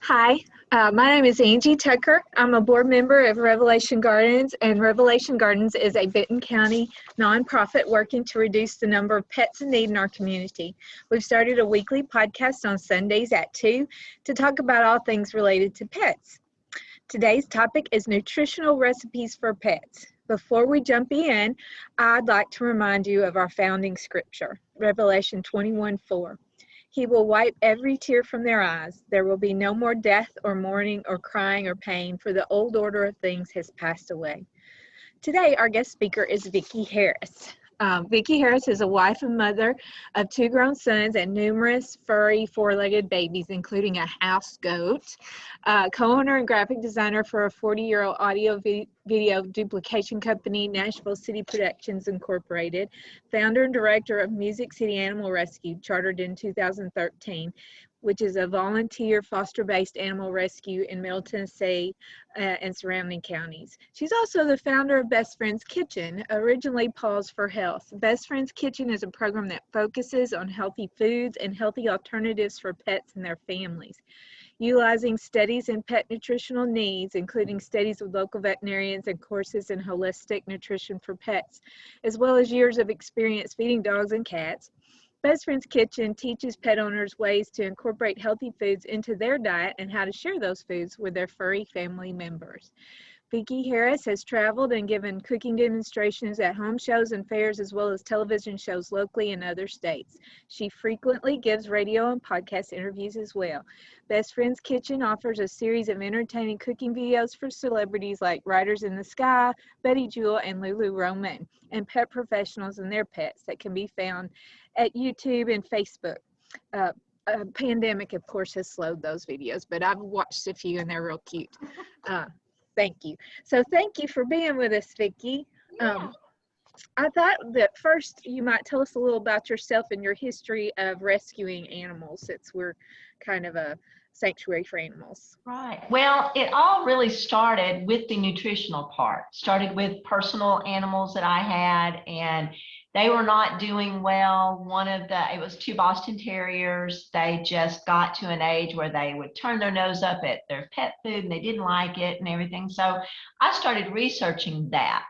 Hi, my name is Angie Tucker. I'm a board member of Revelation Gardens, and Revelation Gardens is a Benton County nonprofit working to reduce the number of pets in need in our community. We've started a weekly podcast on Sundays at 2 to talk about all things related to pets. Today's topic is nutritional recipes for pets. Before we jump in, I'd like to remind you of our founding scripture, Revelation 21:4. He will wipe every tear from their eyes. There will be no more death or mourning or crying or pain, for the old order of things has passed away. Today, our guest speaker is Vickie Harris. Vickie Harris is a wife and mother of 2 grown sons and numerous furry 4-legged babies, including a house goat, co-owner and graphic designer for a 40-year-old audio video duplication company, Nashville City Productions Incorporated, founder and director of Music City Animal Rescue, chartered in 2013, which is a volunteer foster-based animal rescue in Middle Tennessee and surrounding counties. She's also the founder of Best Friends Kitchen, originally Paws for Health. Best Friends Kitchen is a program that focuses on healthy foods and healthy alternatives for pets and their families, utilizing studies in pet nutritional needs, including studies with local veterinarians and courses in holistic nutrition for pets, as well as years of experience feeding dogs and cats. Best Friends Kitchen teaches pet owners ways to incorporate healthy foods into their diet and how to share those foods with their furry family members. Vickie Harris has traveled and given cooking demonstrations at home shows and fairs, as well as television shows locally in other states. She frequently gives radio and podcast interviews as well. Best Friends Kitchen offers a series of entertaining cooking videos for celebrities like Riders in the Sky, Betty Jewel, and Lulu Roman, and pet professionals and their pets that can be found at YouTube and Facebook. Pandemic, of course, has slowed those videos, but I've watched a few and they're real cute. Thank you. So thank you for being with us, Vickie. I thought that first you might tell us a little about yourself and your history of rescuing animals, since we're kind of a sanctuary for animals. Right. Well, it all really started with the nutritional part. Started with personal animals that I had, and they were not doing well. It was 2 Boston Terriers. They just got to an age where they would turn their nose up at their pet food and they didn't like it and everything. So I started researching that.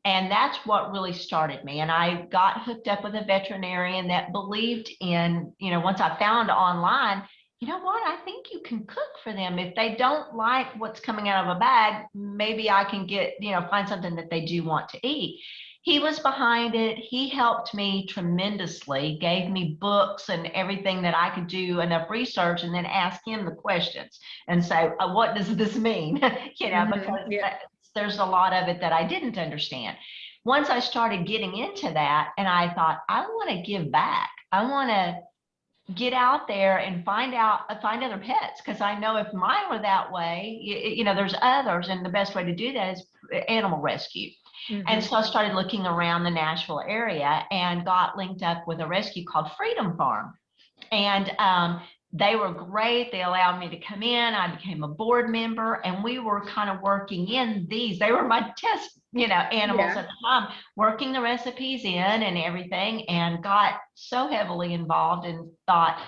And that's what really started me. And I got hooked up with a veterinarian that believed in, once I found online, you know what, I think you can cook for them. If they don't like what's coming out of a bag, maybe I can find something that they do want to eat. He was behind it. He helped me tremendously, gave me books and everything that I could do enough research, and then ask him the questions and say, what does this mean? Because there's a lot of it that I didn't understand. Once I started getting into that, and I thought, I want to give back. I want to get out there and find other pets, because I know if mine were that way, there's others, and the best way to do that is animal rescue. And so I started looking around the Nashville area and got linked up with a rescue called Freedom Farm. And they were great. They allowed me to come in. I became a board member, and we were kind of working in these. They were my test, animals at the time, working the recipes in and everything, and got so heavily involved and thought,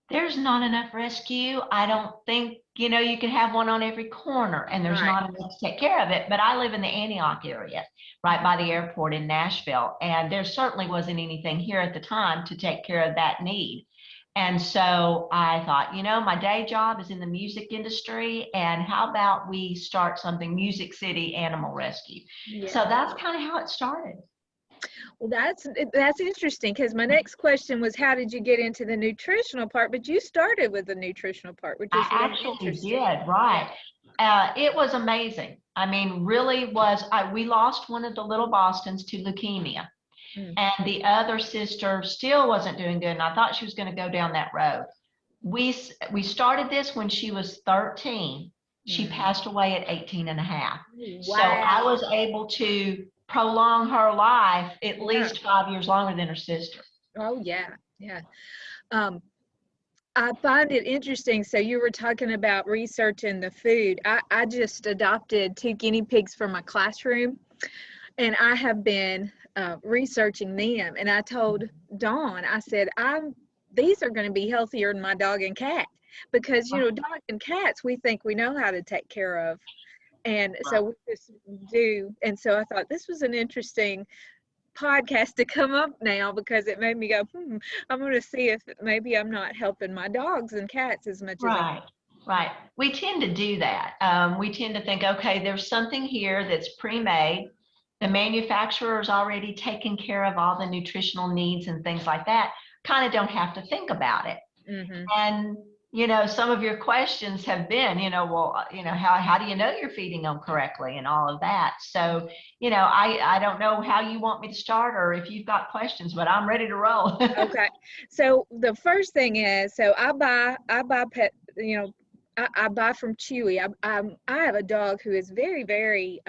there's not enough rescue. I don't think, you can have one on every corner, and there's not enough to take care of it. But I live in the Antioch area, right by the airport in Nashville, and there certainly wasn't anything here at the time to take care of that need. And so I thought, my day job is in the music industry, and how about we start something, Music City Animal Rescue? Yeah. So that's kind of how it started. Well, that's interesting, because my next question was, how did you get into the nutritional part? But you started with the nutritional part, which is really interesting. I actually did, right. It was amazing. I mean, really was. We lost one of the little Bostons to leukemia. And the other sister still wasn't doing good, and I thought she was going to go down that road. We started this when she was 13. She passed away at 18 and a half. Wow. So I was able to prolong her life at least 5 years longer than her sister. Oh, yeah. I find it interesting. So you were talking about researching the food. I just adopted 2 guinea pigs for my classroom, and I have been researching them. And I told Dawn, I said, these are going to be healthier than my dog and cat. because, you know, dogs and cats, we think we know how to take care of. And so we just do. And so I thought this was an interesting podcast to come up now, because it made me go, I'm going to see if maybe I'm not helping my dogs and cats as much as I. Right, right. We tend to do that. We tend to think, okay, there's something here that's pre-made. The manufacturer's already taken care of all the nutritional needs and things like that. Kind of don't have to think about it. Mm-hmm. And, you know, some of your questions have been, you know, well, you know, how do you know you're feeding them correctly and all of that? So, you know, I don't know how you want me to start or if you've got questions, but I'm ready to roll. Okay. So the first thing is, so I buy pet, you know, I buy from Chewy. I have a dog who is very, very,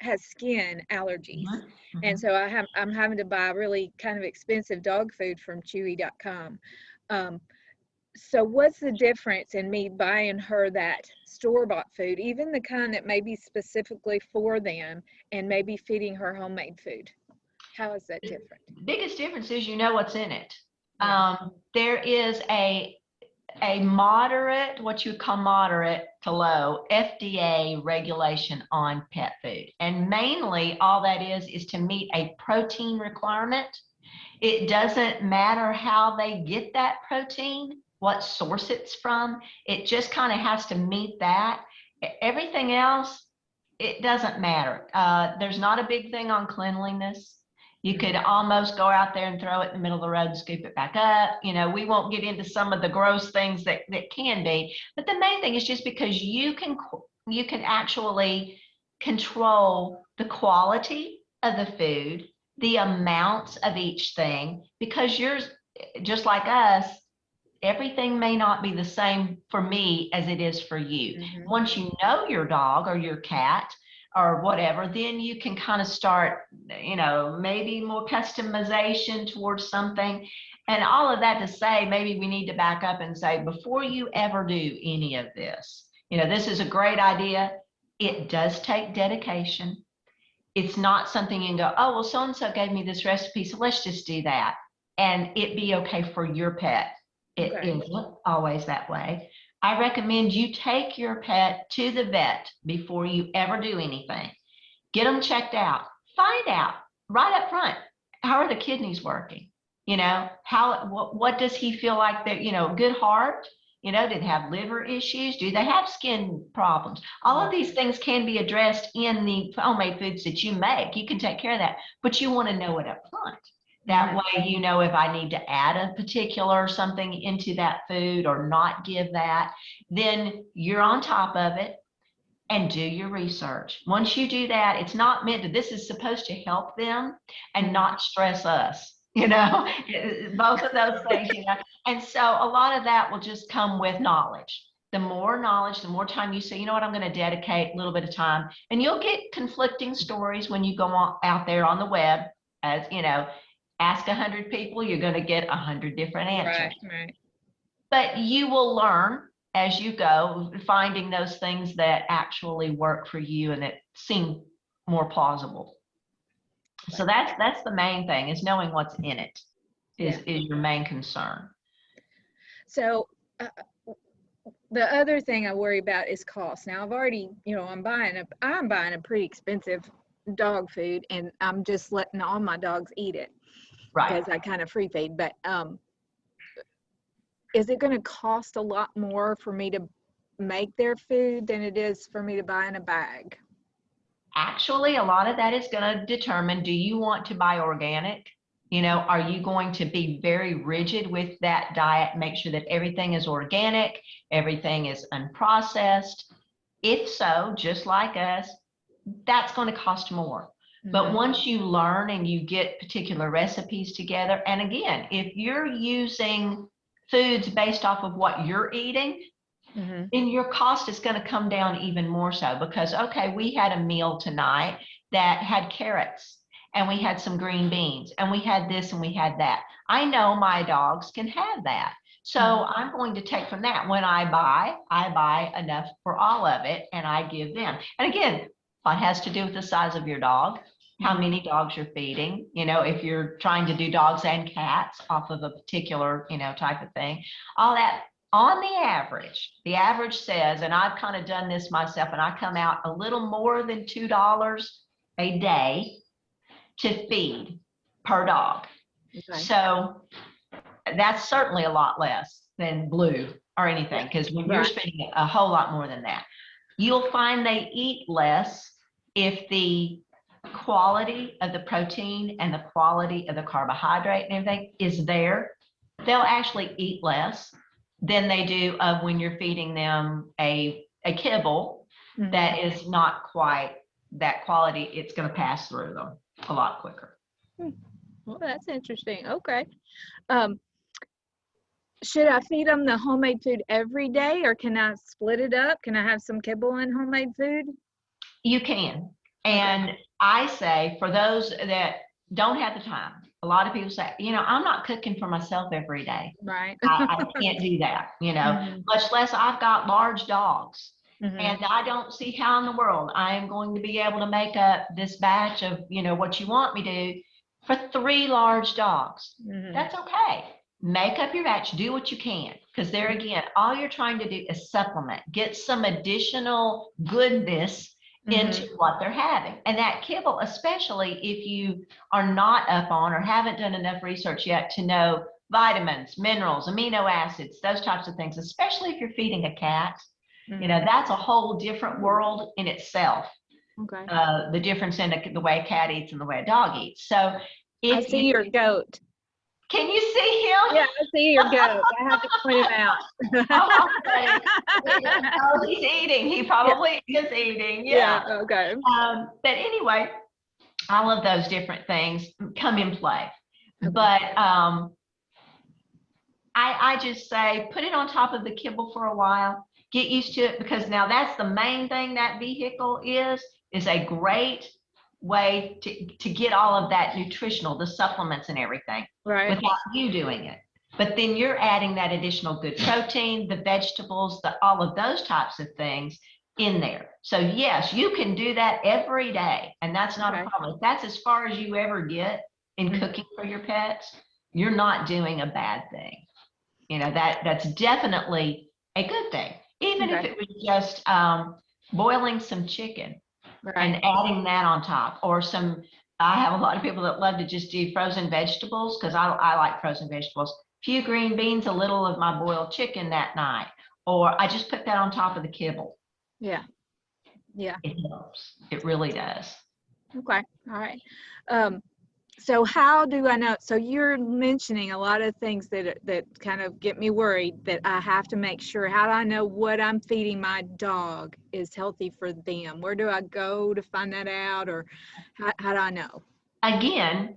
has skin allergies. Mm-hmm. And so I'm having to buy really kind of expensive dog food from chewy.com. So what's the difference in me buying her that store-bought food, even the kind that may be specifically for them, and maybe feeding her homemade food? How is that different? The biggest difference is you know what's in it. Yeah. There is a moderate, what you call moderate to low FDA regulation on pet food. And mainly all that is to meet a protein requirement. It doesn't matter how they get that protein, what source it's from. It just kind of has to meet that. Everything else, it doesn't matter. There's not a big thing on cleanliness. You could almost go out there and throw it in the middle of the road and scoop it back up. You know, we won't get into some of the gross things that can be, but the main thing is just because you can actually control the quality of the food, the amounts of each thing, because you're just like us, everything may not be the same for me as it is for you. Mm-hmm. Once you know your dog or your cat or whatever, then you can kind of start, you know, maybe more customization towards something. And all of that to say, maybe we need to back up and say, before you ever do any of this, you know, this is a great idea. It does take dedication. It's not something you can go, oh, well, so-and-so gave me this recipe, so let's just do that. And it be okay for your pet. It isn't always that way. I recommend you take your pet to the vet before you ever do anything. Get them checked out. Find out right up front, how are the kidneys working? You know, what does he feel like that, you know, good heart? You know, did they have liver issues? Do they have skin problems? All of these things can be addressed in the homemade foods that you make. You can take care of that, but you want to know it up front. That way, you know, if I need to add a particular something into that food or not give that, then you're on top of it and do your research. Once you do that, it's not meant to, this is supposed to help them and not stress us, you know, both of those things, you know. And so a lot of that will just come with knowledge. The more knowledge, the more time you say, you know what, I'm going to dedicate a little bit of time. And you'll get conflicting stories when you go out there on the web, as you know. Ask 100 people, you're going to get 100 different answers. Right. But you will learn as you go, finding those things that actually work for you and that seem more plausible. So that's the main thing, is knowing what's in it is your main concern. So the other thing I worry about is cost. Now I've already, you know, I'm buying a pretty expensive dog food, and I'm just letting all my dogs eat it. Right. Because I kind of free feed, but is it going to cost a lot more for me to make their food than it is for me to buy in a bag? Actually, a lot of that is going to determine, do you want to buy organic? You know, are you going to be very rigid with that diet, make sure that everything is organic, everything is unprocessed? If so, just like us, that's going to cost more. But once you learn and you get particular recipes together, and again, if you're using foods based off of what you're eating, then your cost is going to come down even more so, because, okay, we had a meal tonight that had carrots and we had some green beans and we had this and we had that. I know my dogs can have that. So I'm going to take from that. When I buy enough for all of it and I give them. And again, what has to do with the size of your dog, how many dogs you're feeding, you know, if you're trying to do dogs and cats off of a particular, you know, type of thing, all on the average says, and I've kind of done this myself, and I come out a little more than $2 a day to feed per dog. Okay. So that's certainly a lot less than blue or anything, because when you're spending a whole lot more than that, you'll find they eat less if the quality of the protein and the quality of the carbohydrate and everything is there. They'll actually eat less than they do of when you're feeding them a kibble that is not quite that quality. It's going to pass through them a lot quicker. Well, that's interesting. Okay. Should I feed them the homemade food every day, or can I split it up? Can I have some kibble and homemade food? You can. And I say, for those that don't have the time, a lot of people say, I'm not cooking for myself every day. Right. I can't do that, much less I've got large dogs. And I don't see how in the world I am going to be able to make up this batch of, what you want me to for 3 large dogs. That's okay. Make up your batch, do what you can. Because there again, all you're trying to do is supplement, get some additional goodness into what they're having. And that kibble, especially if you are not up on or haven't done enough research yet to know vitamins, minerals, amino acids, those types of things, especially if you're feeding a cat, that's a whole different world in itself. Okay. The difference in the way a cat eats and the way a dog eats. So if I see your goat. Can you see him? Yeah, I see your goat. I have to point him out. Oh, he's eating. He probably is eating. Yeah. Okay. But anyway, all of those different things come in play. Okay. But I just say, put it on top of the kibble for a while. Get used to it, because now that's the main thing that vehicle is a great way to get all of that nutritional, the supplements and everything, without you doing it. But then you're adding that additional good protein, the vegetables, all of those types of things in there. So yes, you can do that every day, and that's not a problem. If that's as far as you ever get in cooking for your pets, you're not doing a bad thing. That's definitely a good thing. Even if it was just boiling some chicken and adding that on top, or I have a lot of people that love to just do frozen vegetables, because I like frozen vegetables. Few green beans, a little of my boiled chicken that night, or I just put that on top of the kibble. Yeah. It helps. It really does. Okay. All right. So how do I know? So you're mentioning a lot of things that kind of get me worried, that I have to make sure. How do I know what I'm feeding my dog is healthy for them? Where do I go to find that out, or how do I know? Again,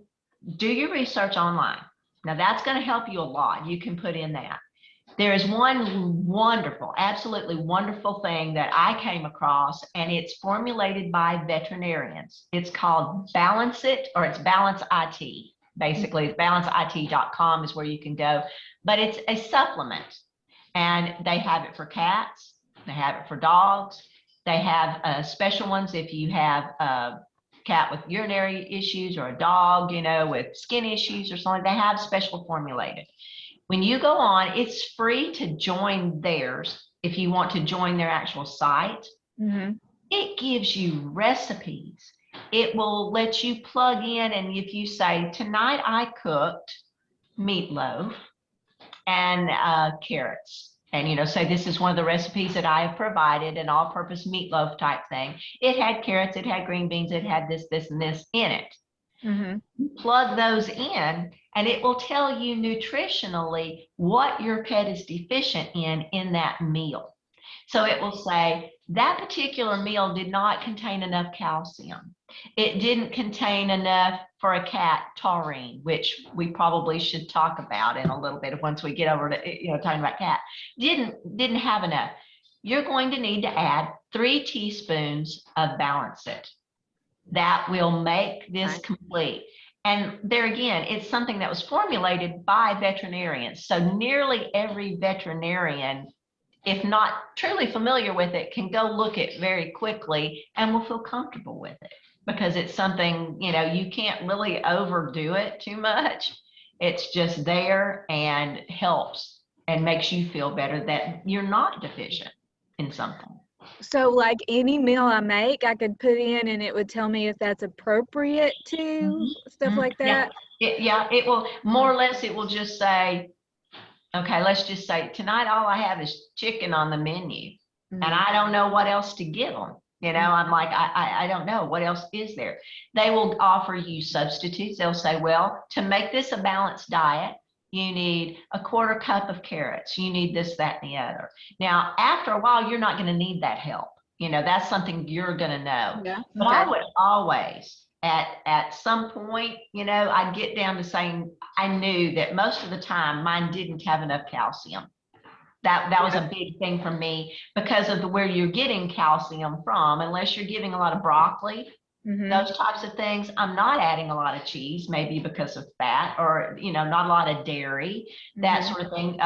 do your research online. Now that's going to help you a lot. You can put in that. There is one wonderful, absolutely wonderful thing that I came across, and it's formulated by veterinarians. It's called Balance It, or it's Balance IT. Basically, balanceit.com is where you can go, but it's a supplement, and they have it for cats. They have it for dogs. They have special ones if you have a cat with urinary issues, or a dog, with skin issues or something. They have special formulated. When you go on, it's free to join theirs if you want to join their actual site. It gives you recipes. It will let you plug in, and if you say, tonight I cooked meatloaf and carrots, and say this is one of the recipes that I have provided, an all-purpose meatloaf type thing. It had carrots, it had green beans, it had this, and this in it. Plug those in, and it will tell you nutritionally what your pet is deficient in that meal. So it will say that particular meal did not contain enough calcium. It didn't contain enough, for a cat, taurine, which we probably should talk about in a little bit once we get over to talking about cat. Didn't have enough. You're going to need to add 3 teaspoons of Balance It. That will make this complete. And there again, it's something that was formulated by veterinarians. So nearly every veterinarian, if not truly familiar with it, can go look it very quickly and will feel comfortable with it, because it's something, you can't really overdo it too much. It's just there and helps and makes you feel better that you're not deficient in something. So like any meal I make, I could put in and it would tell me if that's appropriate to stuff like that. It will more or less, it will just say, okay, let's just say tonight all I have is chicken on the menu, and I don't know what else to give them. You know, I'm like, I don't know what else is there. They will offer you substitutes. They'll say, well, to make this a balanced diet, you need a 1/4 cup of carrots. You need this, that, and the other. Now, after a while, you're not going to need that help. You know, that's something you're going to know. Yeah. But I would always, at some point, you know, I'd get down to saying, I knew that most of the time mine didn't have enough calcium. That was a big thing for me because of where you're getting calcium from. Unless you're giving a lot of broccoli, those types of things. I'm not adding a lot of cheese, maybe because of fat, or, you know, not a lot of dairy, that sort of thing.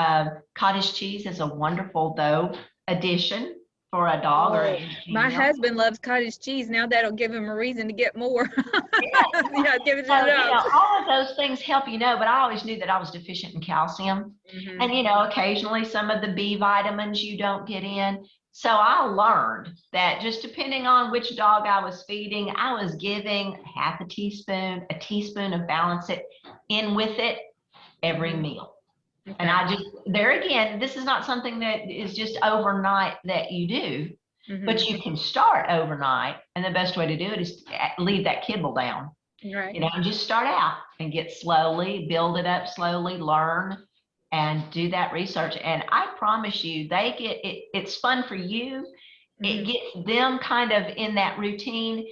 Cottage cheese is a wonderful, though, addition for a dog or a my husband loves cottage cheese. Now that'll give him a reason to get more. Yeah, give it to the dogs. You know, all of those things help, you know, but I always knew that I was deficient in calcium. And, you know, occasionally some of the B vitamins you don't get in. So I learned that just depending on which dog I was feeding, I was giving half a teaspoon of Balance It in with it every meal. Okay. And I just, there again, this is not something that is just overnight that you do, but you can start overnight. And the best way to do it is to leave that kibble down. Right. You know, and just start out and get slowly, build it up slowly, learn and do that research. And I promise you, they get it. It's fun for you. It gets them kind of in that routine.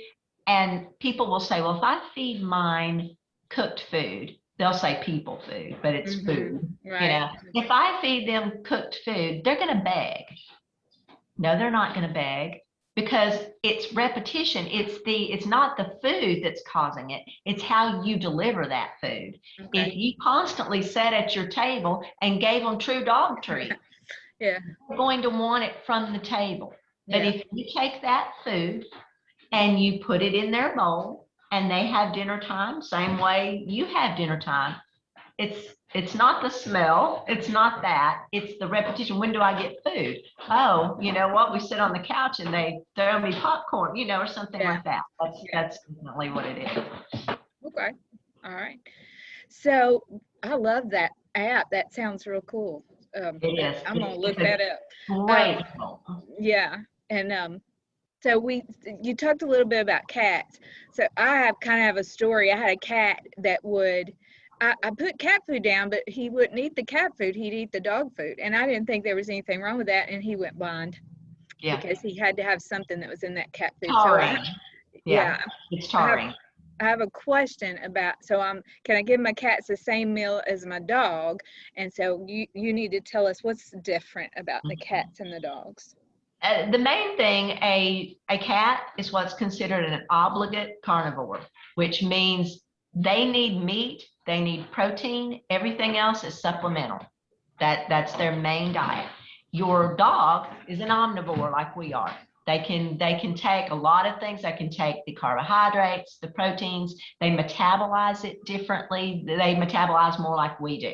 And people will say, well, if I feed mine cooked food, they'll say people food, but it's food. Right. You know, if I feed them cooked food, they're going to beg. No, they're not going to beg, because it's repetition. It's not the food that's causing it. It's how you deliver that food. Okay. If you constantly sat at your table and gave them true dog treats, they're going to want it from the table. But if you take that food and you put it in their bowl and they have dinner time, same way you have dinner time, it's not the smell, it's not that, it's the repetition. When do I get food? Oh, you know what? We sit on the couch and they throw me popcorn, you know, or something like that. That's definitely what it is. Okay. All right. So I love that app. That sounds real cool. It is. I'm gonna look that up. Great. Yeah. And so you talked a little bit about cats. So I have a story. I had a cat that would, I put cat food down, but he wouldn't eat the cat food. He'd eat the dog food. And I didn't think there was anything wrong with that. And he went blind. Yeah. Because he had to have something that was in that cat food. Taurine. So it's taurine. I have a question about, can I give my cats the same meal as my dog? And so you need to tell us what's different about the cats and the dogs. The main thing, a cat is what's considered an obligate carnivore, which means they need meat, they need protein, everything else is supplemental. That's their main diet. Your dog is an omnivore like we are. They can take a lot of things. They can take the carbohydrates, the proteins, they metabolize it differently. They metabolize more like we do.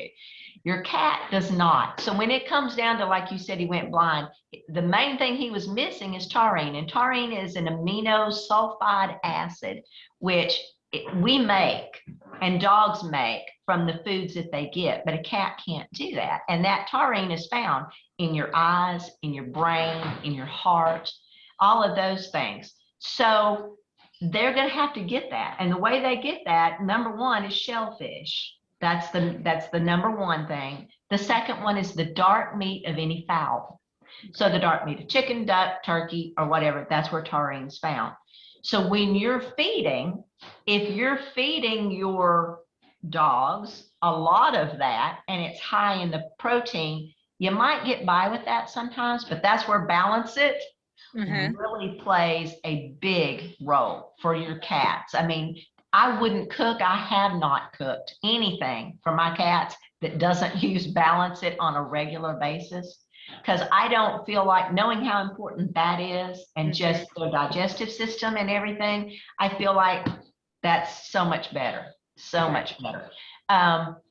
Your cat does not. So when it comes down to, like you said, he went blind, the main thing he was missing is taurine. And taurine is an amino sulfide acid, which we make and dogs make from the foods that they get, but a cat can't do that. And that taurine is found in your eyes, in your brain, in your heart, all of those things. So they're going to have to get that. And the way they get that, number one, is shellfish. That's the number one thing. The second one is the dark meat of any fowl. So the dark meat of chicken, duck, turkey, or whatever, that's where taurine is found. So when you're feeding, if you're feeding your dogs a lot of that and it's high in the protein, you might get by with that sometimes, but that's where Balance It really plays a big role for your cats. I mean, I wouldn't cook, I have not cooked anything for my cats that doesn't use Balance It on a regular basis, because I don't feel like, knowing how important that is and just their digestive system and everything, I feel like that's so much better, so much better.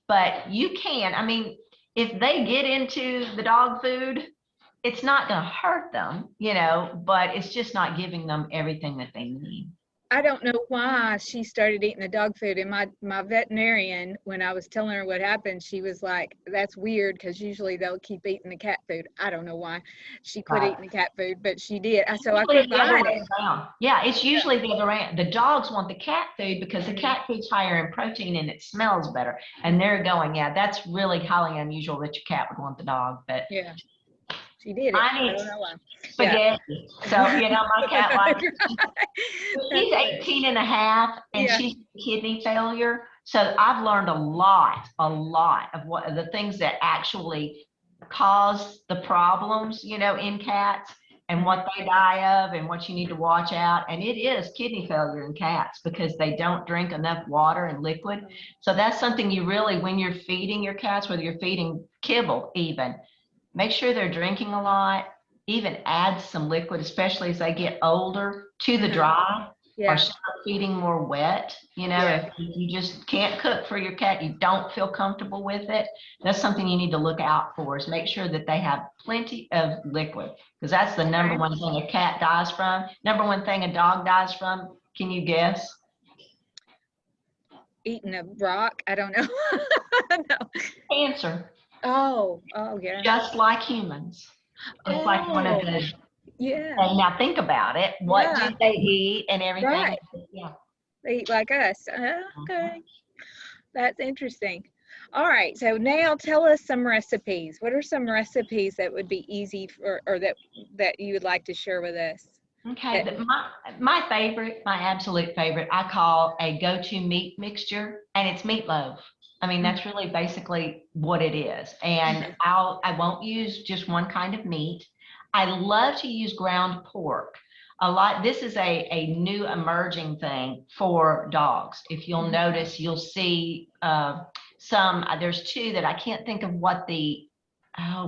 But you can, I mean, if they get into the dog food, it's not going to hurt them, but it's just not giving them everything that they need. I don't know why she started eating the dog food. And my veterinarian, when I was telling her what happened, she was like, that's weird because usually they'll keep eating the cat food. I don't know why she quit eating the cat food, but she did. So I quit buying it. Yeah, it's usually the other way. The dogs want the cat food because the cat food's higher in protein and it smells better. And they're going, yeah, that's really highly unusual that your cat would want the dog. But yeah, she did it. I don't know why. Spaghetti. Yeah. So, my cat likes she's 18 and a half and she's kidney failure. So I've learned a lot of what the things that actually cause the problems, in cats and what they die of and what you need to watch out. And it is kidney failure in cats because they don't drink enough water and liquid. So that's something you really, when you're feeding your cats, whether you're feeding kibble even, make sure they're drinking a lot, even add some liquid, especially as they get older, to the dry, or start feeding more wet. If you just can't cook for your cat, you don't feel comfortable with it, that's something you need to look out for, is make sure that they have plenty of liquid, because that's the number one thing a cat dies from. Number one thing a dog dies from, can you guess? Eating a rock? I don't know. No. Cancer. Oh, yeah. Just like humans. It's like one of the, and now think about it. What do they eat and everything? Right. Yeah. They eat like us. Okay. That's interesting. All right. So now tell us some recipes. What are some recipes that would be easy or that you would like to share with us? Okay. My favorite, my absolute favorite, I call a go-to meat mixture, and it's meatloaf. I mean, that's really basically what it is. And I won't use just one kind of meat. I love to use ground pork a lot. This is a new emerging thing for dogs. If you'll notice, you'll see there's two that I can't think of what the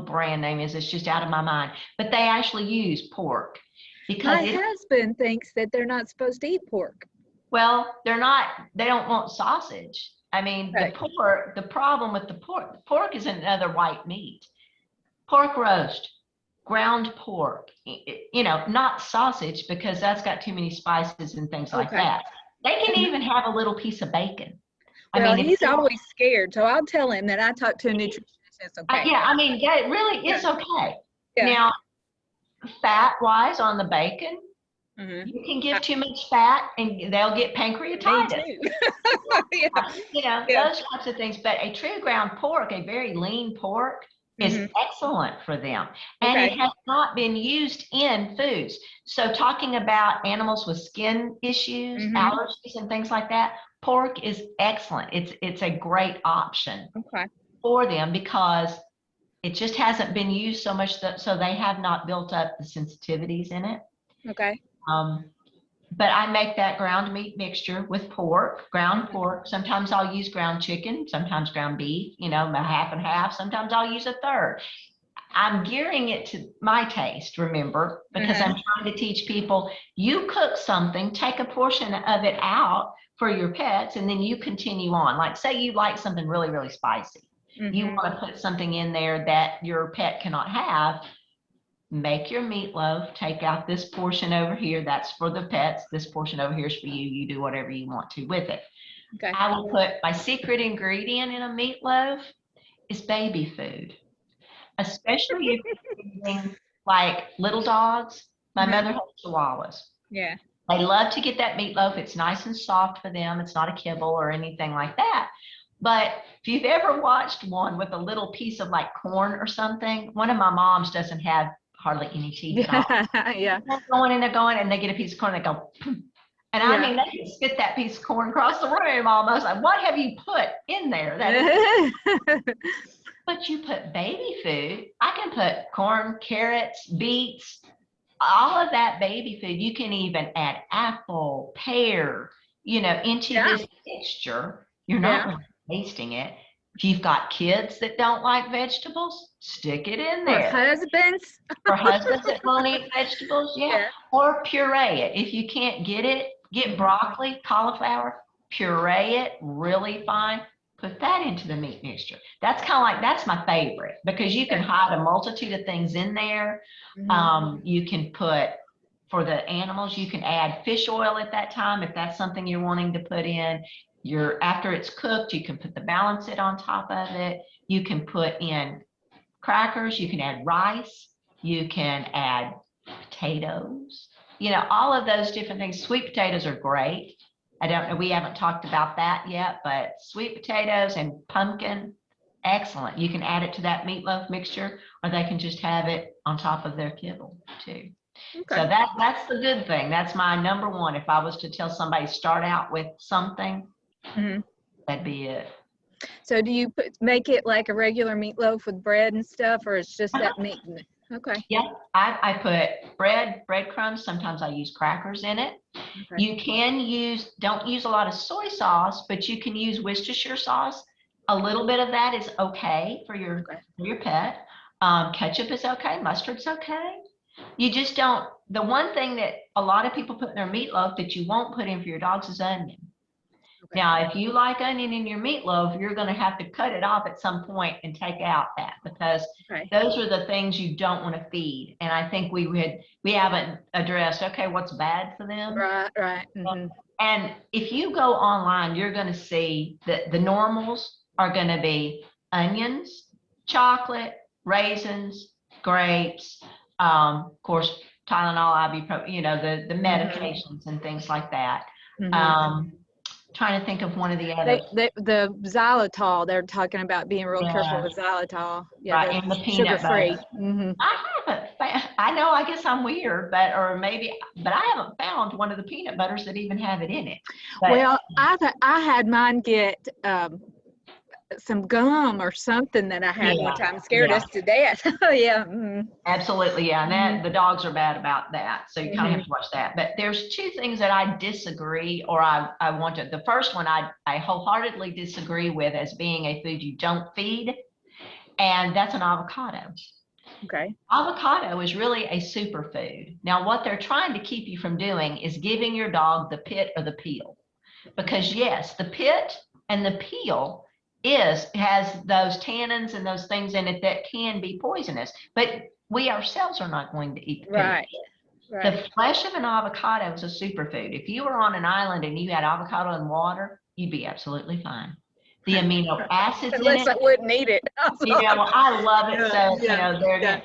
brand name is. It's just out of my mind, but they actually use pork. Because my husband thinks that they're not supposed to eat pork. Well, they don't want sausage. I mean, the problem with the pork is another white meat. Pork roast, ground pork, not sausage, because that's got too many spices and things like that. They can even have a little piece of bacon. Well, he's always scared, so I'll tell him that I talked to a nutritionist. It's okay. Yeah, I mean, that really is okay. Yeah. Now, fat-wise on the bacon, you can give too much fat and they'll get pancreatitis. Me too. Those types of things. But a true ground pork, a very lean pork, is excellent for them. And it has not been used in foods. So talking about animals with skin issues, allergies and things like that, pork is excellent. It's a great option for them because it just hasn't been used so much, so they have not built up the sensitivities in it. Okay. But I make that ground meat mixture with ground pork. Sometimes I'll use ground chicken, sometimes ground beef, half and half. Sometimes I'll use a third. I'm gearing it to my taste, remember, because I'm trying to teach people, you cook something, take a portion of it out for your pets, and then you continue on. Like say you like something really, really spicy. You want to put something in there that your pet cannot have. Make your meatloaf, take out this portion over here, that's for the pets, this portion over here is for you, you do whatever you want to with it. I will put my secret ingredient in a meatloaf is baby food, especially if you're using like little dogs. My mother has chihuahuas. Yeah. They love to get that meatloaf. It's nice and soft for them. It's not a kibble or anything like that. But if you've ever watched one with a little piece of like corn or something, one of my moms doesn't have hardly any teeth at all. Yeah. They're going, and they get a piece of corn, and they go, and I mean, they can spit that piece of corn across the room almost. Like, what have you put in there? But you put baby food. I can put corn, carrots, beets, all of that baby food. You can even add apple, pear, into this mixture. You're not wasting it. If you've got kids that don't like vegetables, stick it in there. For husbands that won't eat vegetables, or puree it. If you can't get broccoli, cauliflower, puree it really fine. put that into the meat mixture. That's kind of like, that's my favorite, because you can hide a multitude of things in there. You can put, for the animals, you can add fish oil at that time if that's something you're wanting to put in. After it's cooked, you can put the balance it on top of it. You can put in crackers, you can add rice, you can add potatoes, all of those different things. Sweet potatoes are great. I don't know, we haven't talked about that yet, but sweet potatoes and pumpkin, excellent. You can add it to that meatloaf mixture, or they can just have it on top of their kibble too. Okay. So that's the good thing. That's my number one. If I was to tell somebody start out with something, that'd be it. So do you make it like a regular meatloaf with bread and stuff, or it's just that meat? Okay. Yeah, I put breadcrumbs. Sometimes I use crackers in it. Okay. You can don't use a lot of soy sauce, but you can use Worcestershire sauce. A little bit of that is okay for your pet. Ketchup is okay. Mustard's okay. You just don't. The one thing that a lot of people put in their meatloaf that you won't put in for your dogs is onion. Okay. Now, if you like onion in your meatloaf, you're going to have to cut it off at some point and take out that, because those are the things you don't want to feed. And I think we haven't addressed, okay, what's bad for them. Right. And if you go online, you're going to see that the normals are going to be onions, chocolate, raisins, grapes, of course, Tylenol, ibuprofen, the medications and things like that. Trying to think of one of the others. The xylitol, they're talking about being real careful with xylitol. Yeah, right, and the peanut sugar-free. I know, I guess I'm weird, but I haven't found one of the peanut butters that even have it in it. But, well, I had mine get some gum or something that I had one time. Scared us to death. Yeah. Absolutely. Yeah. And the dogs are bad about that. So you kind of have to watch that. But there's two things that I disagree, or I wanted. The first one I wholeheartedly disagree with as being a food you don't feed. And that's an avocado. Okay. Avocado is really a superfood. Now, what they're trying to keep you from doing is giving your dog the pit or the peel. Because yes, the pit and the peel has those tannins and those things in it that can be poisonous, but we ourselves are not going to eat the pit. Right. The flesh of an avocado is a superfood. If you were on an island and you had avocado and water, you'd be absolutely fine. The amino acids unless in it, I wouldn't eat it. I love it. So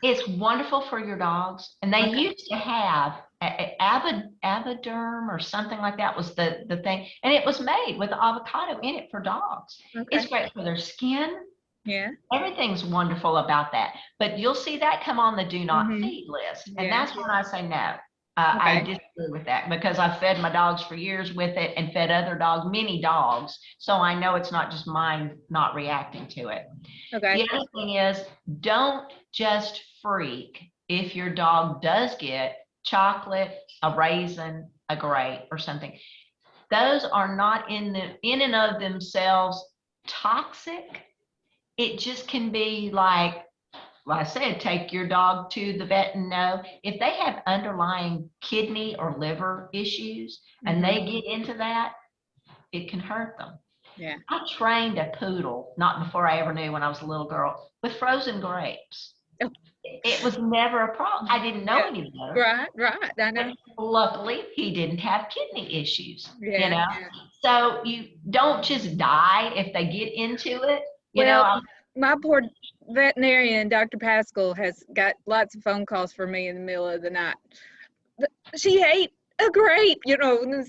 it's wonderful for your dogs. And they used to have Avoderm or something like that was the thing, and it was made with avocado in it for dogs. It's great for their skin. Yeah, everything's wonderful about that, but you'll see that come on the do not feed list, and that's when I say no. I disagree with that, because I've fed my dogs for years with it and fed other dogs, many dogs, so I know it's not just mine not reacting to it. The other thing is, don't just freak if your dog does get chocolate, a raisin, a grape, or something. Those are not in and of themselves toxic. It just can be like I said, take your dog to the vet and know if they have underlying kidney or liver issues and they get into that, it can hurt them. Yeah. I trained a poodle, not before I ever knew, when I was a little girl, with frozen grapes. It was never a problem. I didn't know any better. Right. I know. But luckily, he didn't have kidney issues. So you don't just die if they get into it. My poor veterinarian, Dr. Pascal, has got lots of phone calls for me in the middle of the night. She ate a grape, and and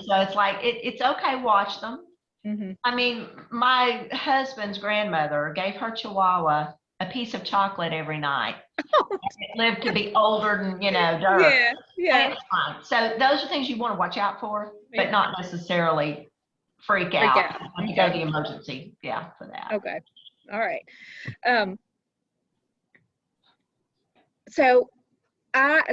so it's like it's okay. Watch them. I mean, my husband's grandmother gave her Chihuahua a piece of chocolate every night. It lived to be older than dirt. Yeah. So those are things you want to watch out for, but not necessarily freak out. You go to the emergency, for that. Okay, all right. So I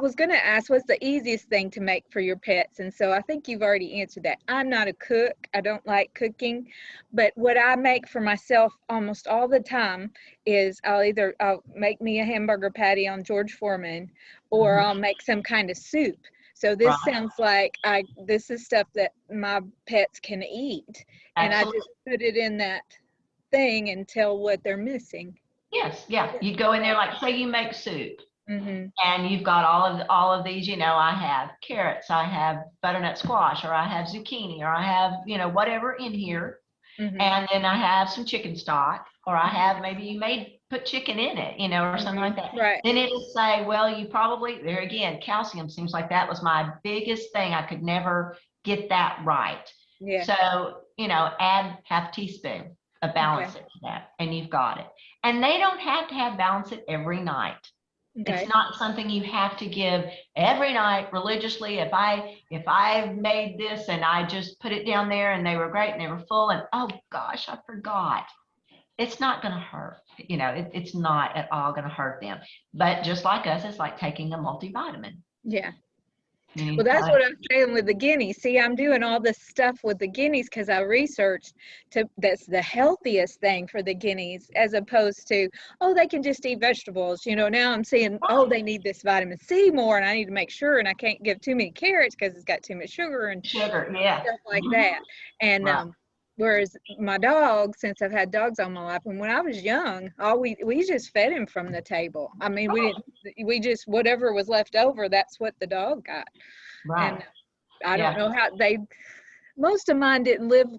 was going to ask, what's the easiest thing to make for your pets? And so I think you've already answered that. I'm not a cook. I don't like cooking, but what I make for myself almost all the time is I'll make me a hamburger patty on George Foreman, or I'll make some kind of soup. So this Right. sounds like this is stuff that my pets can eat, and I Absolutely. just put it in that thing and tell what they're missing. Yes, yeah. You go in there, like say you make soup Mm-hmm. and you've got all of these, I have carrots, I have butternut squash, or I have zucchini, or I have, whatever in here. Mm-hmm. And then I have some chicken stock, or I have, maybe you may put chicken in it, or something like that. Right. Then it'll say, well, you probably, there again, calcium seems like that was my biggest thing. I could never get that right. Yeah. So, add half teaspoon of balance it to that, and you've got it. And they don't have to have balance it every night. Okay. It's not something you have to give every night religiously. If I made this and I just put it down there and they were great and they were full and oh gosh, I forgot. It's not going to hurt. It's not at all going to hurt them. But just like us, it's like taking a multivitamin. Yeah. Well, that's what I'm saying with the guineas. See, I'm doing all this stuff with the guineas because I researched that's the healthiest thing for the guineas, as opposed to, oh, they can just eat vegetables. Now I'm seeing, oh, they need this vitamin C more, and I need to make sure, and I can't give too many carrots because it's got too much sugar and yeah, stuff like that. And right. Whereas my dog, since I've had dogs all my life, and when I was young, we just fed him from the table. I mean, we just, whatever was left over, that's what the dog got. Right. And I don't know how most of mine didn't live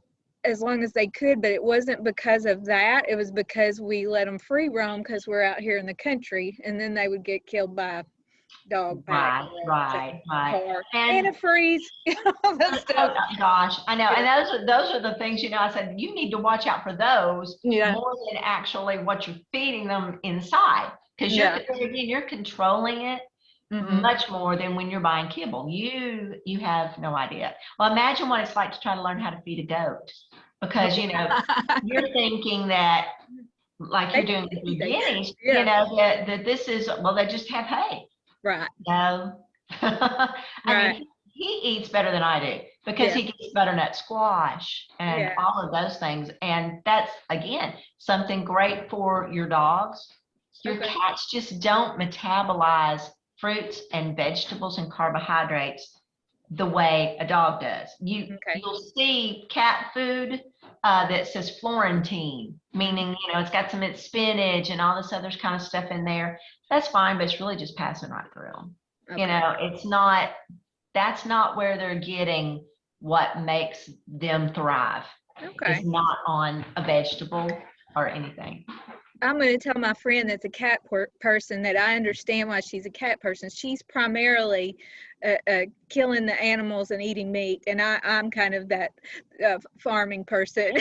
as long as they could, but it wasn't because of that. It was because we let them free roam because we're out here in the country, and then they would get killed by a dog pack, right. car, and a freeze. All that stuff. Oh gosh, I know. And those are the things, I said you need to watch out for those more than actually what you're feeding them inside, because you're controlling it much more than when you're buying kibble. You have no idea. Well, imagine what it's like to try to learn how to feed a goat, because you're thinking that, like you're doing with the guineas, that this is, well, they just have hay. Right. No. I mean, he eats better than I do, because he gets butternut squash and all of those things. And that's, again, something great for your dogs. Your cats just don't metabolize fruits and vegetables and carbohydrates the way a dog does. You'll see cat food that says Florentine, meaning, it's got some spinach and all this other kind of stuff in there. That's fine, but it's really just passing right through them. It's not, that's not where they're getting what makes them thrive. It's not on a vegetable or anything. I'm going to tell my friend that's a cat person that I understand why she's a cat person. She's primarily killing the animals and eating meat, and I'm kind of that farming person.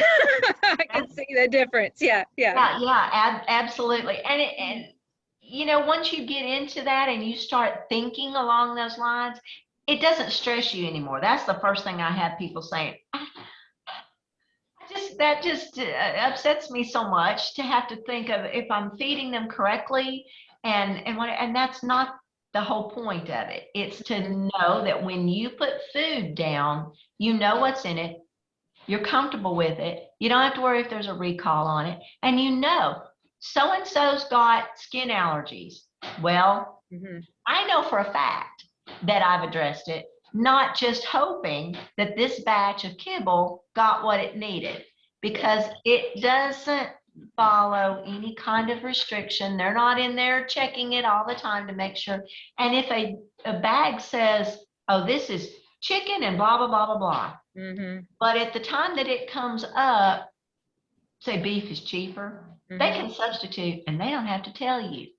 I can see the difference. Yeah, absolutely. And once you get into that and you start thinking along those lines, it doesn't stress you anymore. That's the first thing I have people saying. That just upsets me so much to have to think of if I'm feeding them correctly, and that's not the whole point of it. It's to know that when you put food down, you know what's in it, you're comfortable with it, you don't have to worry if there's a recall on it, and so-and-so's got skin allergies. Well, I know for a fact that I've addressed it, not just hoping that this batch of kibble got what it needed, because it doesn't follow any kind of restriction. They're not in there checking it all the time to make sure. And if a bag says, oh, this is chicken and blah, blah, blah, blah, blah. But at the time that it comes up, say beef is cheaper, they can substitute and they don't have to tell you.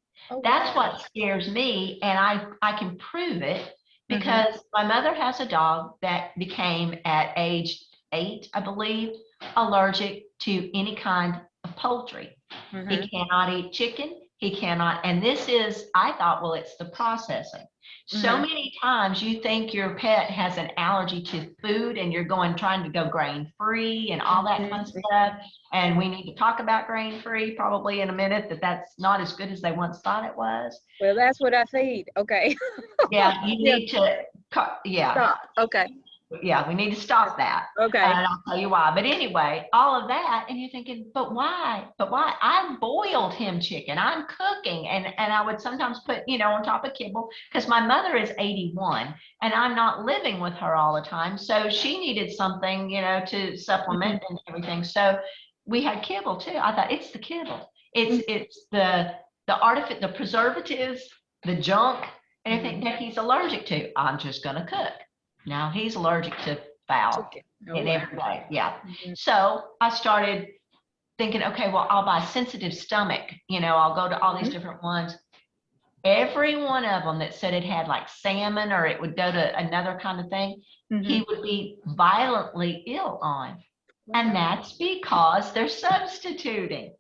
That's what scares me, and I can prove it. Because my mother has a dog that became, at age 8, I believe, allergic to any kind of poultry. He cannot eat chicken. He cannot. And this is, I thought, well, it's the processing. So many times you think your pet has an allergy to food, and you're trying to go grain free and all that kind of stuff. And we need to talk about grain free probably in a minute, that's not as good as they once thought it was. Well, that's what I feed. Okay. Yeah, you need to, Stop. Okay. Yeah, we need to stop that. Okay. And I'll tell you why. But anyway, all of that, and you're thinking, but why? But why? I boiled him chicken. I'm cooking. And I would sometimes put, on top of kibble, because my mother is 81 and I'm not living with her all the time. So she needed something, to supplement and everything. So we had kibble too. I thought it's the kibble. It's the preservatives, the junk, and everything that he's allergic to. I'm just gonna cook. Now he's allergic to fowl in every day. Yeah. So I started thinking, okay, well, I'll buy sensitive stomach. I'll go to all these different ones. Every one of them that said it had like salmon or it would go to another kind of thing, he would be violently ill on. And that's because they're substituting.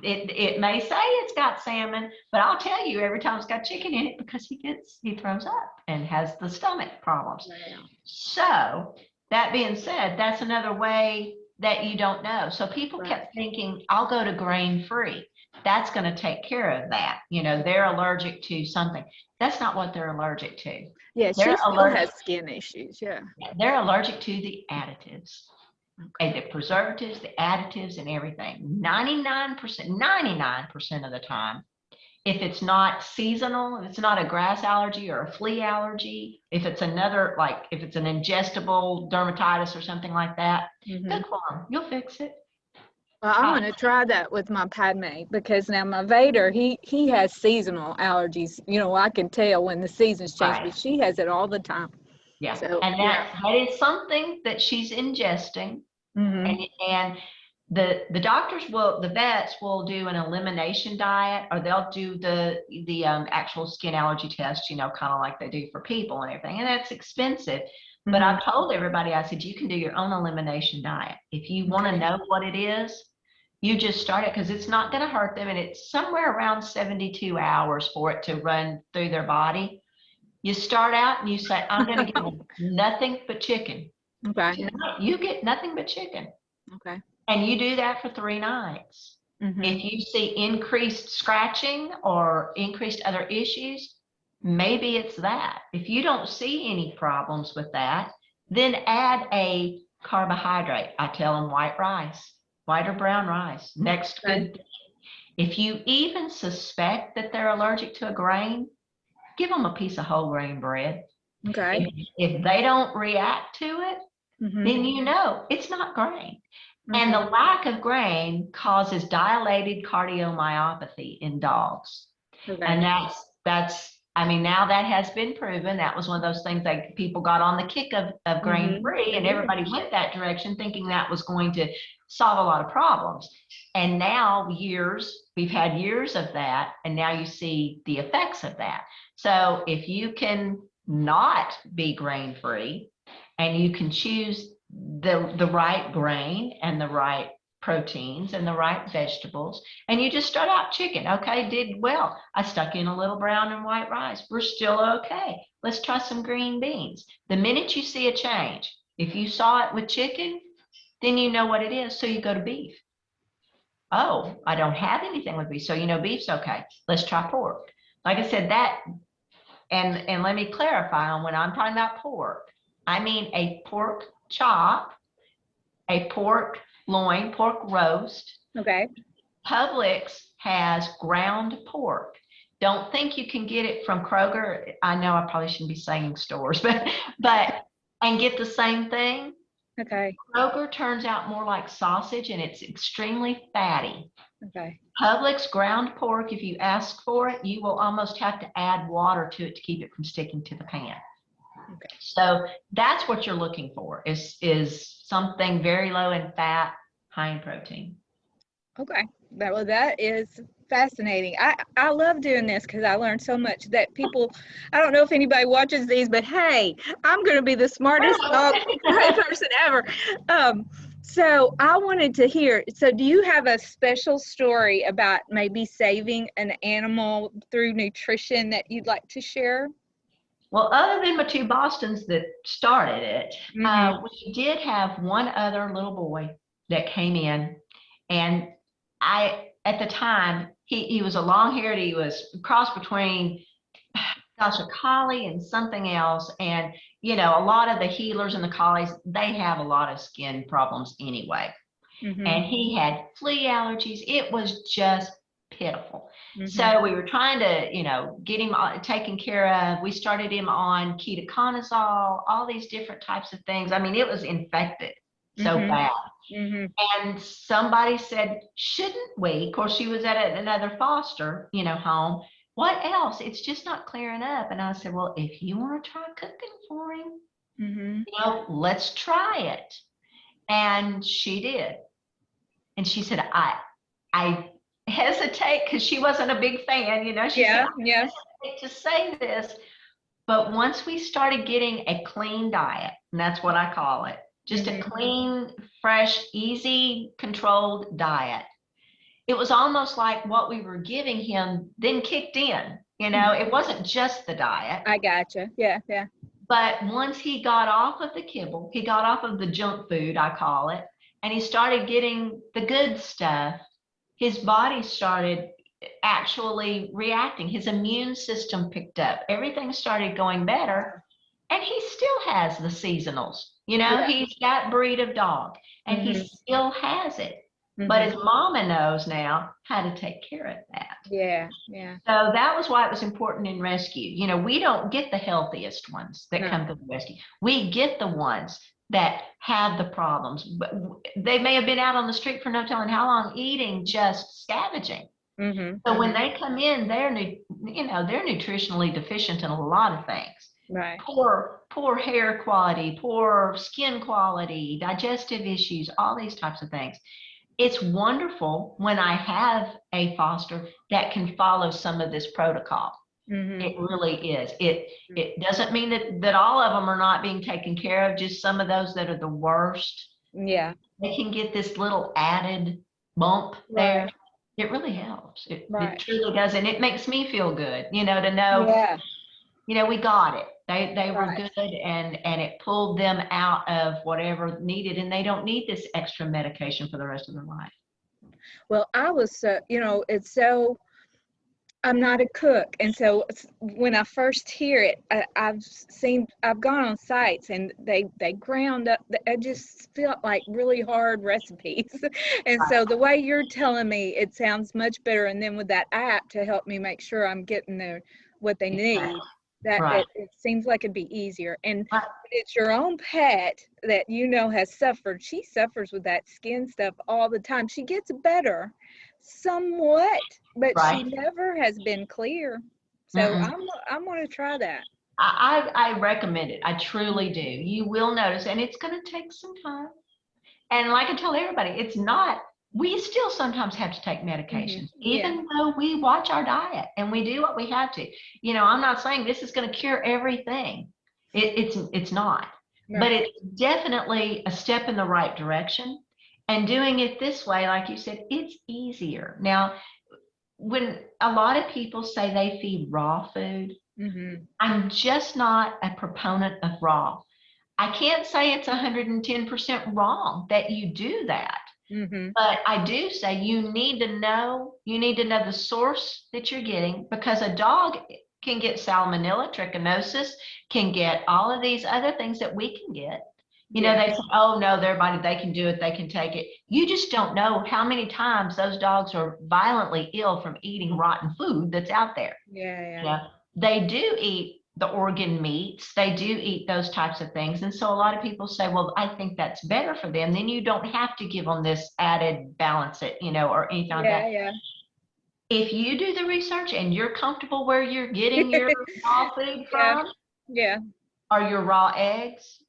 It may say it's got salmon, but I'll tell you every time it's got chicken in it because he throws up and has the stomach problems. Wow. So that being said, that's another way that you don't know. So people kept thinking, I'll go to grain-free. That's going to take care of that. They're allergic to something. That's not what they're allergic to. Yeah, she still has skin issues. Yeah. They're allergic to the additives. And the preservatives, the additives, and everything. 99% of the time, if it's not seasonal, if it's not a grass allergy or a flea allergy, if it's another, like if it's an ingestible dermatitis or something like that, good for them. You'll fix it. Well, I'm going to try that with my Padme, because now my Vader, he has seasonal allergies. I can tell when the seasons change, but she has it all the time. Yeah, so, and that is something that she's ingesting. And the doctors the vets will do an elimination diet, or they'll do the actual skin allergy test, kind of like they do for people and everything. And that's expensive. But I've told everybody, I said, you can do your own elimination diet. If you want to know what it is, you just start it, because it's not going to hurt them. And it's somewhere around 72 hours for it to run through their body. You start out and you say, I'm going to give them nothing but chicken. Okay. Tonight, you get nothing but chicken. Okay. And you do that for 3 nights. If you see increased scratching or increased other issues, maybe it's that. If you don't see any problems with that, then add a carbohydrate. I tell them white rice, white or brown rice. Next good thing. If you even suspect that they're allergic to a grain, give them a piece of whole grain bread. Okay. If they don't react to it, then it's not grain. And the lack of grain causes dilated cardiomyopathy in dogs. And now that has been proven. That was one of those things that people got on the kick of grain-free, and everybody went that direction thinking that was going to solve a lot of problems. And now we've had years of that, and now you see the effects of that. So if you can not be grain-free, and you can choose the right grain and the right proteins and the right vegetables, and you just start out chicken. Okay, did well. I stuck in a little brown and white rice. We're still okay. Let's try some green beans. The minute you see a change, if you saw it with chicken, then you know what it is. So you go to beef. Oh, I don't have anything with beef. So beef's okay. Let's try pork. Like I said, that, and let me clarify on when I'm talking about pork, I mean a pork chop, a pork loin, pork roast. Okay. Publix has ground pork. Don't think you can get it from Kroger. I know I probably shouldn't be saying stores, but and get the same thing. Okay. Kroger turns out more like sausage, and it's extremely fatty. Okay. Publix ground pork, if you ask for it, you will almost have to add water to it to keep it from sticking to the pan. Okay. So that's what you're looking for, is something very low in fat, high in protein. Okay. That is fascinating. I love doing this because I learned so much that people, I don't know if anybody watches these, but hey, I'm going to be the smartest dog person ever. So I wanted to hear, so do you have a special story about maybe saving an animal through nutrition that you'd like to share? Well, other than my 2 Bostons that started it, we did have one other little boy that came in, and at the time, he was a long-haired, he was a cross between, a collie and something else, and you know, a lot of the healers and the collies, they have a lot of skin problems anyway. And he had flea allergies. It was just pitiful. So we were trying to, you know, get him taken care of. We started him on ketoconazole, all these different types of things. I mean, it was infected so bad. And somebody said, shouldn't we? Of course, she was at another foster, you know, home. What else? It's just not clearing up. And I said, well, if you want to try cooking for him, you know, let's try it. And she did. And she said, I hesitate because she wasn't a big fan, you know. She said, I hesitate to say this. But once we started getting a clean diet, and that's what I call it, just a clean, fresh, easy, controlled diet, it was almost like what we were giving him then kicked in. You know, it wasn't just the diet. I gotcha. Yeah. But once he got off of the kibble, he got off of the junk food, I call it, and he started getting the good stuff, his body started actually reacting. His immune system picked up. Everything started going better. And he still has the seasonals. You know, he's that breed of dog, and he still has it. But his mama knows now how to take care of that. Yeah. So that was why it was important in rescue. You know, we don't get the healthiest ones that come to the rescue. We get the ones that have the problems. But they may have been out on the street for no telling how long, eating, just scavenging. So when they come in, they're nutritionally deficient in a lot of things. Right. Poor hair quality, poor skin quality, digestive issues, all these types of things. It's wonderful when I have a foster that can follow some of this protocol. It really is. It doesn't mean that all of them are not being taken care of, just some of those that are the worst. Yeah. They can get this little added bump there. It really helps. It truly does. And it makes me feel good, you know, to know, you know, we got it. They were good, and it pulled them out of whatever needed, and they don't need this extra medication for the rest of their life. Well, I was, you know, I'm not a cook. And so when I first hear it, I've gone on sites and they ground up, I just felt like really hard recipes. And so the way you're telling me, it sounds much better. And then with that app to help me make sure I'm getting what they need, that it seems like it'd be easier. And it's your own pet that, you know, has suffered. She suffers with that skin stuff all the time. She gets better somewhat, but she never has been clear. So I'm going to try that. I recommend it. I truly do. You will notice, and it's going to take some time. And like I tell everybody, we still sometimes have to take medications, even though we watch our diet and we do what we have to. You know, I'm not saying this is going to cure everything. It's not, but it's definitely a step in the right direction. And doing it this way, like you said, it's easier. Now, when a lot of people say they feed raw food, I'm just not a proponent of raw. I can't say it's 110% wrong that you do that. But I do say you need to know the source that you're getting, because a dog can get salmonella, trichinosis, can get all of these other things that we can get. You know, they say, oh no, their body, they can do it, they can take it. You just don't know how many times those dogs are violently ill from eating rotten food that's out there. Yeah. They do eat the organ meats, they do eat those types of things. And so a lot of people say, well, I think that's better for them. Then you don't have to give them this added balance it, you know, or anything like that. If you do the research and you're comfortable where you're getting your raw food from, or your raw eggs,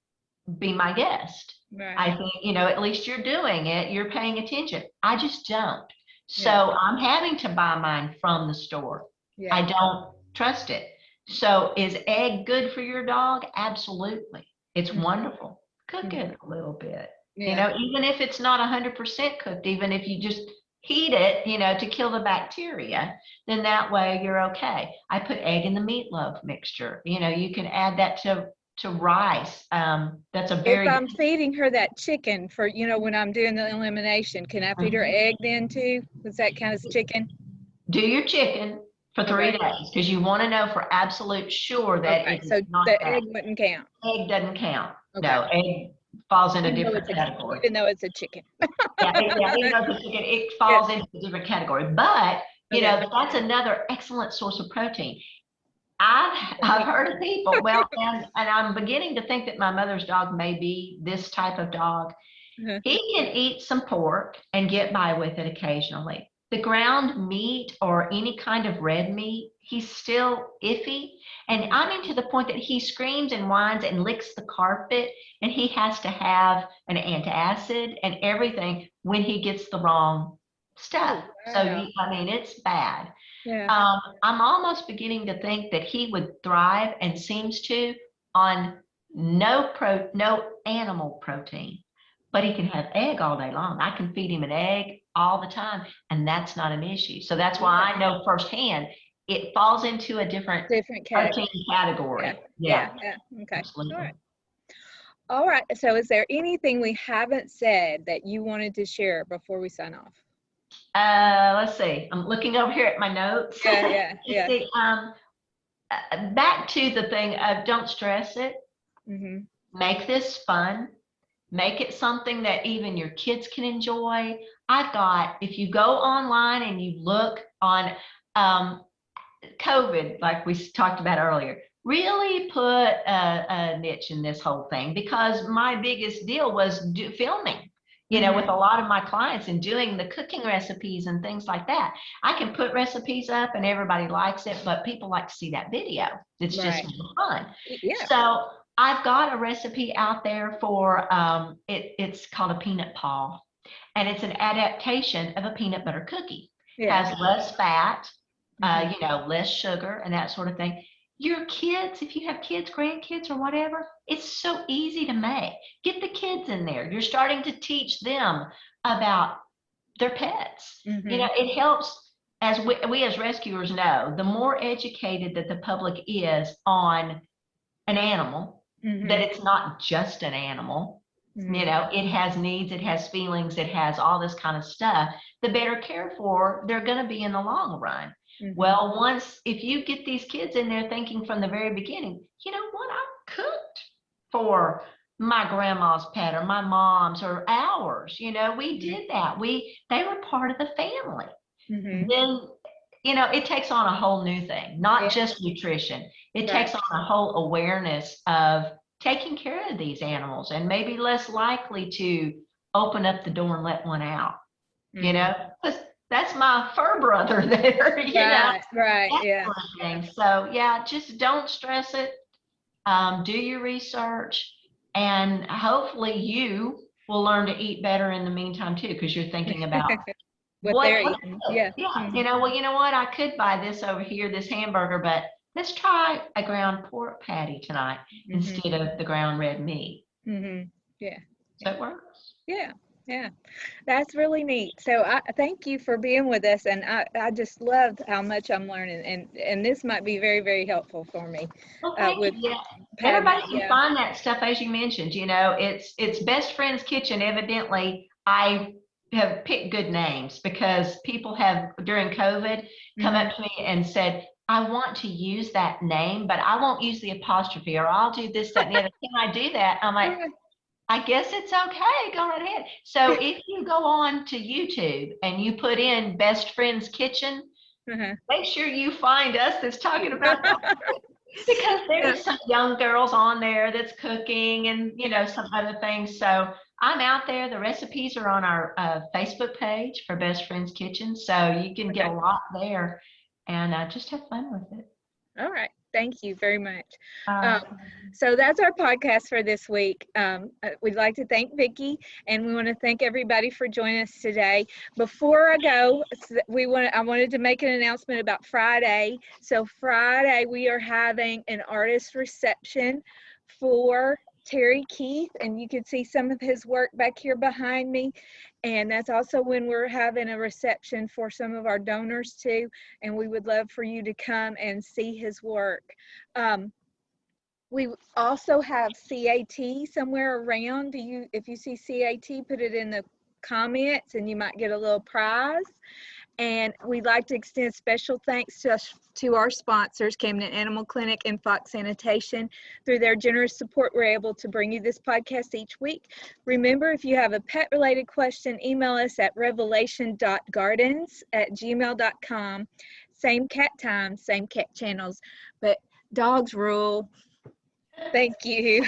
be my guest. I think, you know, at least you're doing it, you're paying attention. I just don't. So I'm having to buy mine from the store. I don't trust it. So is egg good for your dog? Absolutely. It's wonderful. Cook it a little bit. You know, even if it's not 100% cooked, even if you just heat it, you know, to kill the bacteria, then that way you're okay. I put egg in the meatloaf mixture. You know, you can add that to rice. That's a very. If I'm feeding her that chicken for, you know, when I'm doing the elimination, can I feed her egg then too? Is that kind of chicken? Do your chicken. for 3 Okay. days, because you want to know for absolute sure that Okay, it is so not the that. egg wouldn't count. Egg doesn't count. Okay. No, egg falls in a Even though different it's category. even though it's a chicken. Yeah, even though it's a chicken, it falls into a different category. But, Okay. that's another excellent source of protein. I've heard of people, well, and I'm beginning to think that my mother's dog may be this type of dog. Uh-huh. He can eat some pork and get by with it occasionally. The ground meat or any kind of red meat, he's still iffy. And I mean, to the point that he screams and whines and licks the carpet, and he has to have an antacid and everything when he gets the wrong stuff. Oh, So, wow. I mean, it's bad. Yeah. I'm almost beginning to think that he would thrive, and seems to, on no animal protein, but he can have egg all day long. I can feed him an egg all the time, and that's not an issue. So that's why I know firsthand it falls into a different protein category. Yeah. Okay. Absolutely. All right. So is there anything we haven't said that you wanted to share before we sign off? Let's see. I'm looking over here at my notes. Yeah. See, back to the thing of don't stress it. Mm-hmm. Make this fun. Make it something that even your kids can enjoy. If you go online and you look on COVID, like we talked about earlier, really put a niche in this whole thing, because my biggest deal was filming, with a lot of my clients and doing the cooking recipes and things like that. I can put recipes up and everybody likes it, but people like to see that video. It's just fun. Yeah. So I've got a recipe out there for, it's called a peanut paw, and it's an adaptation of a peanut butter cookie. Yeah. Has less fat, less sugar and that sort of thing. Your kids, if you have kids, grandkids or whatever, it's so easy to make. Get the kids in there. You're starting to teach them about their pets. It helps, as we as rescuers know, the more educated that the public is on an animal, that it's not just an animal. It has needs, it has feelings, it has all this kind of stuff. The better cared for they're going to be in the long run. Well, if you get these kids in there thinking from the very beginning, you know what, I cooked for my grandma's pet or my mom's or ours, we did that. They were part of the family. Then, it takes on a whole new thing, not just nutrition. It takes on a whole awareness of taking care of these animals, and maybe less likely to open up the door and let one out, because that's my fur brother there, Right. Yeah. Sort of thing. So yeah, just don't stress it. Do your research, and hopefully you will learn to eat better in the meantime too, because you're thinking about what they're eating. Yeah. Well, you know what? I could buy this over here, this hamburger, but let's try a ground pork patty tonight instead of the ground red meat. Yeah. So it works. Yeah. That's really neat. So I thank you for being with us, and I just loved how much I'm learning, and this might be very, very helpful for me. Well, thank you. Yeah. Everybody can find that stuff, as you mentioned. It's Best Friends Kitchen. Evidently, I have picked good names, because people have during COVID come up to me and said, I want to use that name, but I won't use the apostrophe, or I'll do this, that, and the other. Can I do that? I'm like, I guess it's okay. Go right ahead. So if you go on to YouTube and you put in Best Friends Kitchen, make sure you find us that's talking about that. Because there's some young girls on there that's cooking and, some other things. So I'm out there. The recipes are on our Facebook page for Best Friends Kitchen. So you can get a lot there, and just have fun with it. All right. Thank you very much. So that's our podcast for this week. We'd like to thank Vicki, and we want to thank everybody for joining us today. Before I go, I wanted to make an announcement about Friday. So Friday, we are having an artist reception for Terry Keith, and you can see some of his work back here behind me. And that's also when we're having a reception for some of our donors too. And we would love for you to come and see his work. We also have CAT somewhere around. If you see CAT, put it in the comments and you might get a little prize. And we'd like to extend special thanks to our sponsors, Camden Animal Clinic and Fox Sanitation. Through their generous support, we're able to bring you this podcast each week. Remember, if you have a pet-related question, email us at revelation.gardens@gmail.com. Same cat time, same cat channels, but dogs rule. Thank you.